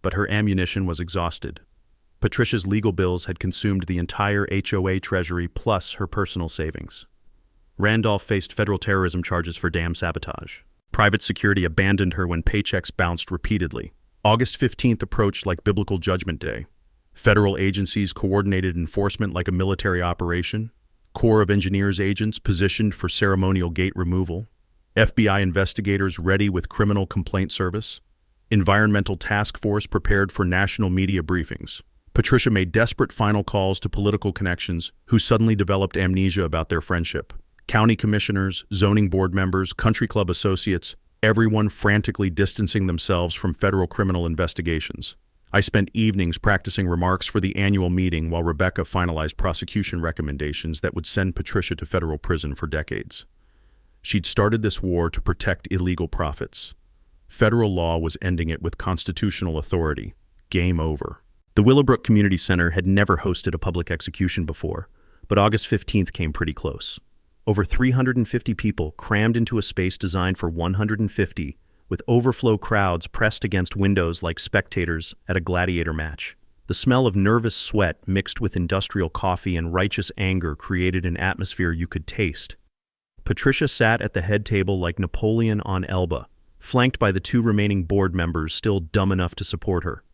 But her ammunition was exhausted. Patricia's legal bills had consumed the entire HOA treasury plus her personal savings. Randolph faced federal terrorism charges for dam sabotage. Private security abandoned her when paychecks bounced repeatedly. August 15th approached like biblical judgment day. Federal agencies coordinated enforcement like a military operation. Corps of Engineers agents positioned for ceremonial gate removal. FBI investigators ready with criminal complaint service. Environmental task force prepared for national media briefings. Patricia made desperate final calls to political connections who suddenly developed amnesia about their friendship. County commissioners, zoning board members, country club associates, everyone frantically distancing themselves from federal criminal investigations. I spent evenings practicing remarks for the annual meeting while Rebecca finalized prosecution recommendations that would send Patricia to federal prison for decades. She'd started this war to protect illegal profits. Federal law was ending it with constitutional authority. Game over. The Willowbrook Community Center had never hosted a public execution before, but August 15th came pretty close. Over 350 people crammed into a space designed for 150, with overflow crowds pressed against windows like spectators at a gladiator match. The smell of nervous sweat mixed with industrial coffee and righteous anger created an atmosphere you could taste. Patricia sat at the head table like Napoleon on Elba, flanked by the two remaining board members still dumb enough to support her.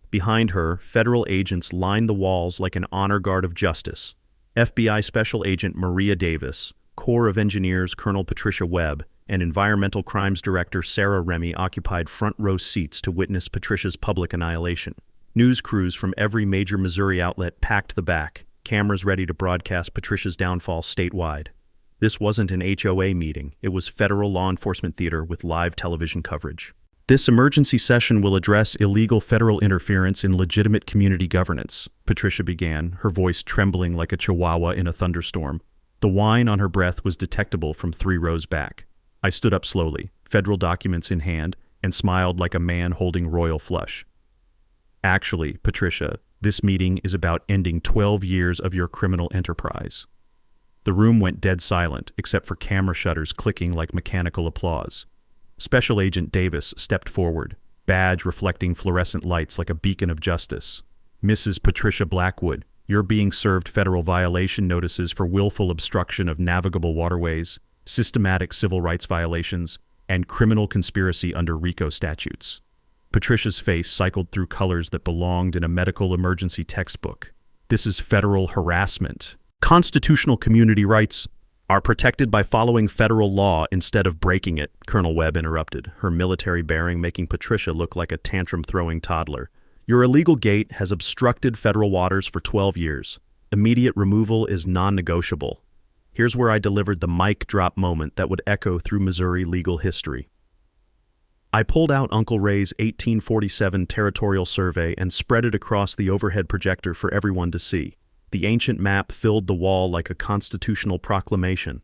Behind her, federal agents lined the walls like an honor guard of justice. FBI Special Agent Maria Davis, Corps of Engineers Colonel Patricia Webb, and Environmental Crimes Director Sarah Remy occupied front row seats to witness Patricia's public annihilation. News crews from every major Missouri outlet packed the back, cameras ready to broadcast Patricia's downfall statewide. This wasn't an HOA meeting, it was federal law enforcement theater with live television coverage. This emergency session will address illegal federal interference in legitimate community governance, Patricia began, her voice trembling like a chihuahua in a thunderstorm. The whine on her breath was detectable from 3 rows back. I stood up slowly, federal documents in hand, and smiled like a man holding royal flush. Actually, Patricia, this meeting is about ending 12 years of your criminal enterprise. The room went dead silent, except for camera shutters clicking like mechanical applause. Special Agent Davis stepped forward, badge reflecting fluorescent lights like a beacon of justice. Mrs. Patricia Blackwood, you're being served federal violation notices for willful obstruction of navigable waterways, systematic civil rights violations, and criminal conspiracy under RICO statutes. Patricia's face cycled through colors that belonged in a medical emergency textbook. This is federal harassment. Constitutional community rights are protected by following federal law instead of breaking it, Colonel Webb interrupted, her military bearing making Patricia look like a tantrum-throwing toddler. Your illegal gate has obstructed federal waters for 12 years. Immediate removal is non-negotiable. Here's where I delivered the mic drop moment that would echo through Missouri legal history. I pulled out Uncle Ray's 1847 territorial survey and spread it across the overhead projector for everyone to see. The ancient map filled the wall like a constitutional proclamation.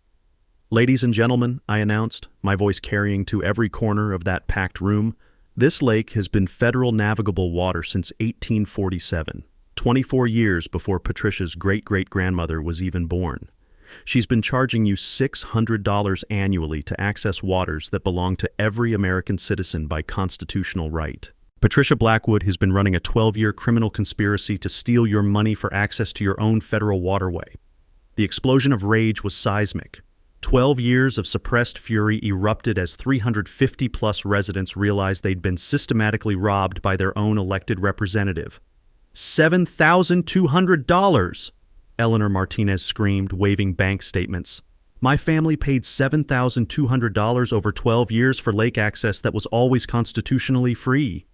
Ladies and gentlemen, I announced, my voice carrying to every corner of that packed room, this lake has been federal navigable water since 1847, 24 years before Patricia's great-great-grandmother was even born. She's been charging you $600 annually to access waters that belong to every American citizen by constitutional right. Patricia Blackwood has been running a 12-year criminal conspiracy to steal your money for access to your own federal waterway. The explosion of rage was seismic. 12 years of suppressed fury erupted as 350-plus residents realized they'd been systematically robbed by their own elected representative. $7,200! Eleanor Martinez screamed, waving bank statements. My family paid $7,200 over 12 years for lake access that was always constitutionally free.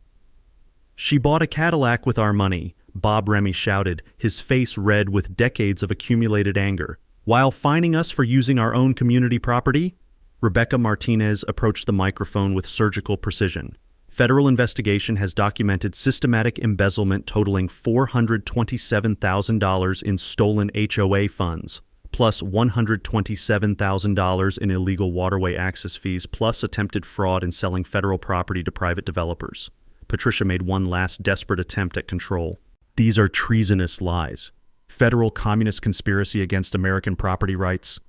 She bought a Cadillac with our money, Bob Remy shouted, his face red with decades of accumulated anger. While fining us for using our own community property? Rebecca Martinez approached the microphone with surgical precision. Federal investigation has documented systematic embezzlement totaling $427,000 in stolen HOA funds, plus $127,000 in illegal waterway access fees, plus attempted fraud in selling federal property to private developers. Patricia made one last desperate attempt at control. These are treasonous lies. Federal communist conspiracy against American property rights.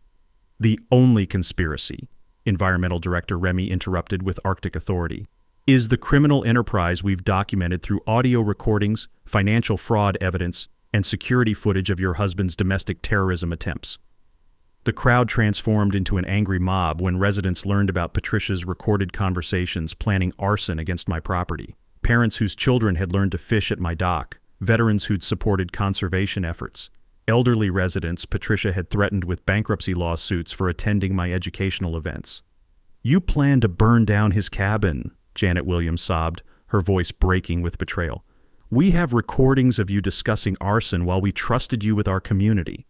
The only conspiracy, Environmental Director Remy interrupted with Arctic authority, is the criminal enterprise we've documented through audio recordings, financial fraud evidence, and security footage of your husband's domestic terrorism attempts. The crowd transformed into an angry mob when residents learned about Patricia's recorded conversations planning arson against my property. Parents whose children had learned to fish at my dock. Veterans who'd supported conservation efforts. Elderly residents Patricia had threatened with bankruptcy lawsuits for attending my educational events. You plan to burn down his cabin, Janet Williams sobbed, her voice breaking with betrayal. We have recordings of you discussing arson while we trusted you with our community.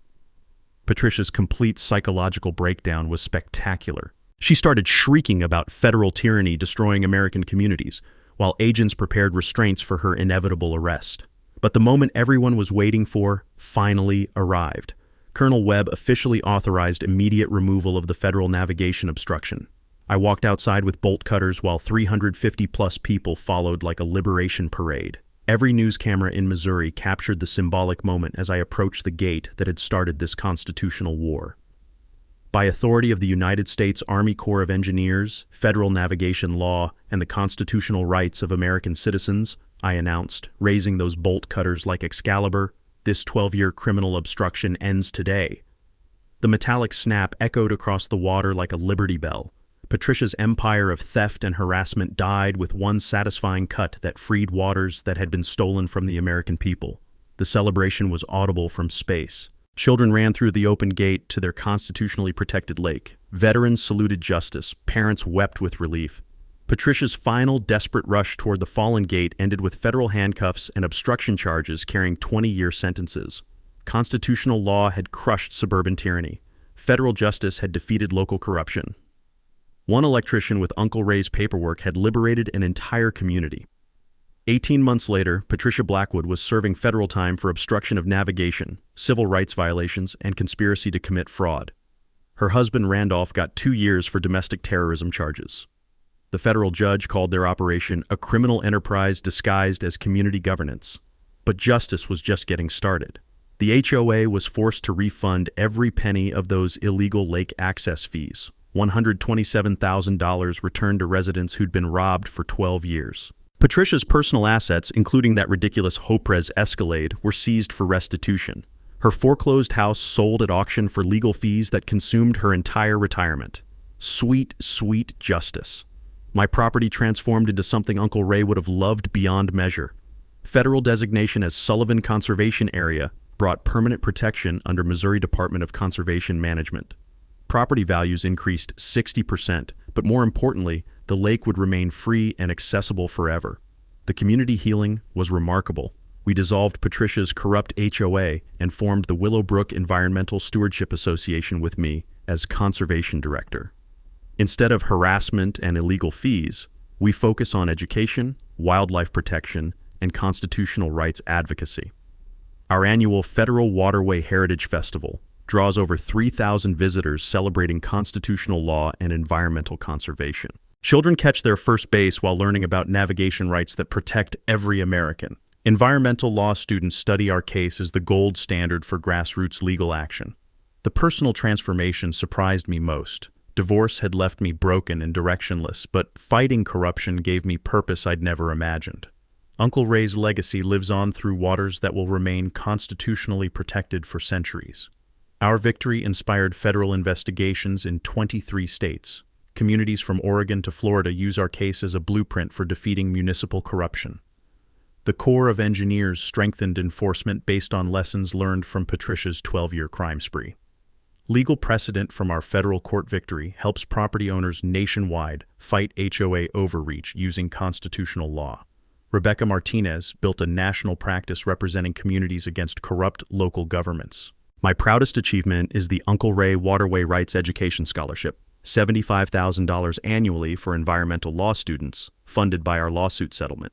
Patricia's complete psychological breakdown was spectacular. She started shrieking about federal tyranny destroying American communities, while agents prepared restraints for her inevitable arrest. But the moment everyone was waiting for finally arrived. Colonel Webb officially authorized immediate removal of the federal navigation obstruction. I walked outside with bolt cutters while 350-plus people followed like a liberation parade. Every news camera in Missouri captured the symbolic moment as I approached the gate that had started this constitutional war. By authority of the United States Army Corps of Engineers, federal navigation law, and the constitutional rights of American citizens, I announced, raising those bolt cutters like Excalibur, this 12-year criminal obstruction ends today. The metallic snap echoed across the water like a liberty bell. Patricia's empire of theft and harassment died with one satisfying cut that freed waters that had been stolen from the American people. The celebration was audible from space. Children ran through the open gate to their constitutionally protected lake. Veterans saluted justice. Parents wept with relief. Patricia's final desperate rush toward the fallen gate ended with federal handcuffs and obstruction charges carrying 20-year sentences. Constitutional law had crushed suburban tyranny. Federal justice had defeated local corruption. One electrician with Uncle Ray's paperwork had liberated an entire community. 18 months later, Patricia Blackwood was serving federal time for obstruction of navigation, civil rights violations, and conspiracy to commit fraud. Her husband Randolph got 2 years for domestic terrorism charges. The federal judge called their operation a criminal enterprise disguised as community governance. But justice was just getting started. The HOA was forced to refund every penny of those illegal lake access fees. $127,000 returned to residents who'd been robbed for 12 years. Patricia's personal assets, including that ridiculous Hopres Escalade, were seized for restitution. Her foreclosed house sold at auction for legal fees that consumed her entire retirement. Sweet, sweet justice. My property transformed into something Uncle Ray would have loved beyond measure. Federal designation as Sullivan Conservation Area brought permanent protection under Missouri Department of Conservation Management. Property values increased 60%, but more importantly, the lake would remain free and accessible forever. The community healing was remarkable. We dissolved Patricia's corrupt HOA and formed the Willowbrook Environmental Stewardship Association with me as Conservation Director. Instead of harassment and illegal fees, we focus on education, wildlife protection, and constitutional rights advocacy. Our annual Federal Waterway Heritage Festival draws over 3,000 visitors celebrating constitutional law and environmental conservation. Children catch their first base while learning about navigation rights that protect every American. Environmental law students study our case as the gold standard for grassroots legal action. The personal transformation surprised me most. Divorce had left me broken and directionless, but fighting corruption gave me purpose I'd never imagined. Uncle Ray's legacy lives on through waters that will remain constitutionally protected for centuries. Our victory inspired federal investigations in 23 states. Communities from Oregon to Florida use our case as a blueprint for defeating municipal corruption. The Corps of Engineers strengthened enforcement based on lessons learned from Patricia's 12-year crime spree. Legal precedent from our federal court victory helps property owners nationwide fight HOA overreach using constitutional law. Rebecca Martinez built a national practice representing communities against corrupt local governments. My proudest achievement is the Uncle Ray Waterway Rights Education Scholarship, $75,000 annually for environmental law students, funded by our lawsuit settlement.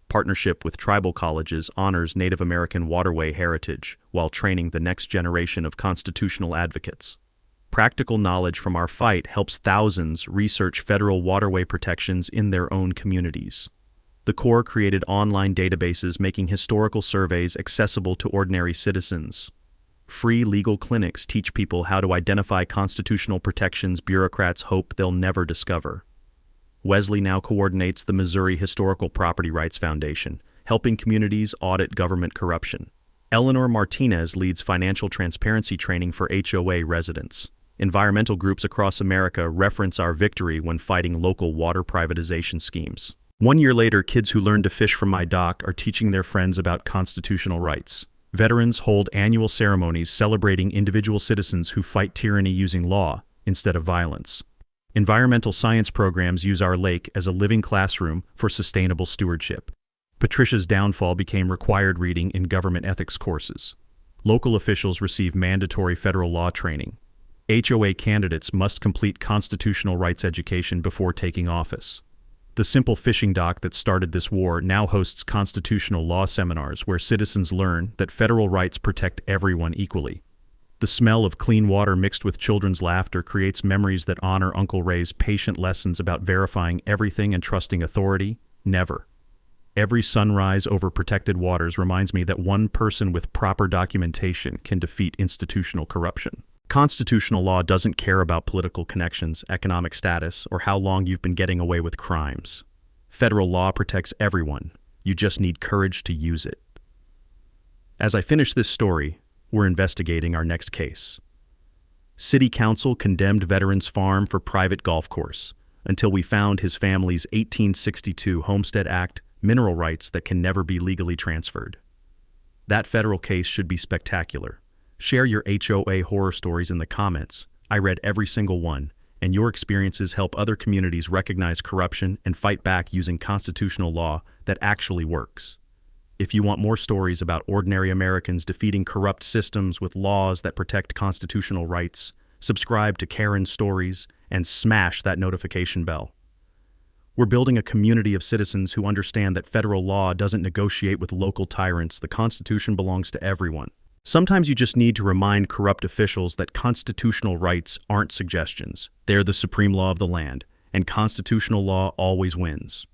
Partnership with tribal colleges honors Native American waterway heritage while training the next generation of constitutional advocates. Practical knowledge from our fight helps thousands research federal waterway protections in their own communities. The Corps created online databases making historical surveys accessible to ordinary citizens. Free legal clinics teach people how to identify constitutional protections bureaucrats hope they'll never discover. Wesley now coordinates the Missouri Historical Property Rights Foundation, helping communities audit government corruption. Eleanor Martinez leads financial transparency training for HOA residents. Environmental groups across America reference our victory when fighting local water privatization schemes. 1 year later, kids who learned to fish from my dock are teaching their friends about constitutional rights. Veterans hold annual ceremonies celebrating individual citizens who fight tyranny using law instead of violence. Environmental science programs use our lake as a living classroom for sustainable stewardship. Patricia's downfall became required reading in government ethics courses. Local officials receive mandatory federal law training. HOA candidates must complete constitutional rights education before taking office. The simple fishing dock that started this war now hosts constitutional law seminars where citizens learn that federal rights protect everyone equally. The smell of clean water mixed with children's laughter creates memories that honor Uncle Ray's patient lessons about verifying everything and trusting authority, never. Every sunrise over protected waters reminds me that one person with proper documentation can defeat institutional corruption. Constitutional law doesn't care about political connections, economic status, or how long you've been getting away with crimes. Federal law protects everyone. You just need courage to use it. As I finish this story, we're investigating our next case. City Council condemned Veterans Farm for private golf course until we found his family's 1862 Homestead Act mineral rights that can never be legally transferred. That federal case should be spectacular. Share your HOA horror stories in the comments. I read every single one, and your experiences help other communities recognize corruption and fight back using constitutional law that actually works. If you want more stories about ordinary Americans defeating corrupt systems with laws that protect constitutional rights, subscribe to Karen's Stories and smash that notification bell. We're building a community of citizens who understand that federal law doesn't negotiate with local tyrants. The Constitution belongs to everyone. Sometimes you just need to remind corrupt officials that constitutional rights aren't suggestions. They're the supreme law of the land, and constitutional law always wins.